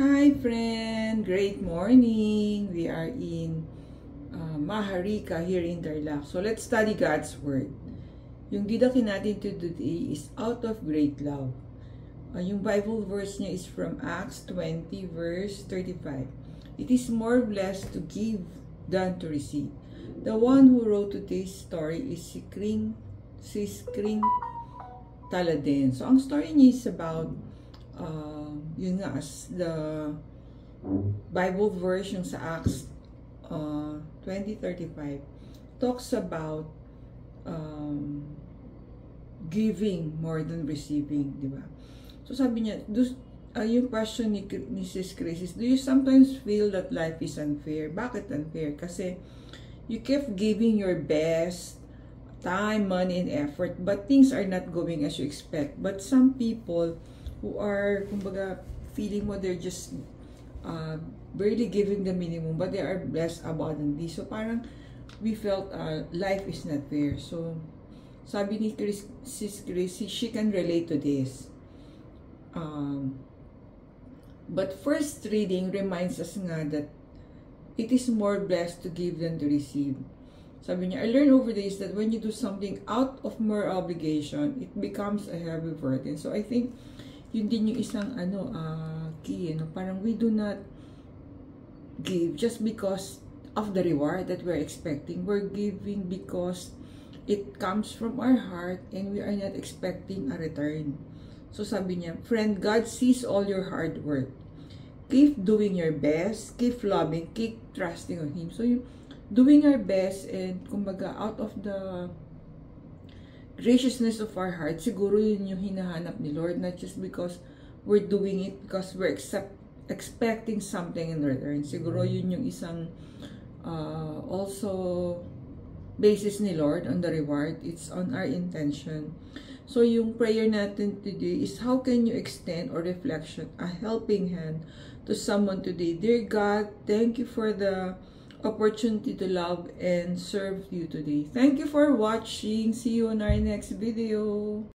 Hi friend! Great morning! We are in Maharika here in Tarlac. So let's study God's Word. Yung didakin natin today is out of great love. Yung Bible verse niya is from Acts 20 verse 35. It is more blessed to give than to receive. The one who wrote today's story is si Skring Taladen. So ang story niya is about yun nga, as the Bible verse yung sa Acts 20:35 talks about giving more than receiving, di ba? So sabi niya, yung question ni Sis Chris is, do you sometimes feel that life is unfair? Bakit unfair? Kasi you kept giving your best time, money, and effort, but things are not going as you expect. But some people who are, kumbaga, feeling mo they're just barely giving the minimum, but they are blessed abundantly. So parang we felt life is not fair. So sabi ni Sis Chris, she can relate to this. But first reading reminds us nga that it is more blessed to give than to receive. Sabi niya, I learned over this that when you do something out of more obligation, it becomes a heavy burden. So I think yun din yung isang key, parang we do not give just because of the reward that we're expecting. We're giving because it comes from our heart and we are not expecting a return. So sabi niya, friend, God sees all your hard work. Keep doing your best, keep loving, keep trusting on Him. So yung doing our best and kumbaga out of the graciousness of our heart, siguro yun yung hinahanap ni Lord, not just because we're doing it because we're expecting something in return. Siguro yun yung isang also basis ni Lord on the reward. It's on our intention. So yung prayer natin today is, how can you extend or reflection a helping hand to someone today? Dear God, thank you for the opportunity to love and serve you today. Thank you for watching. See you on our next video.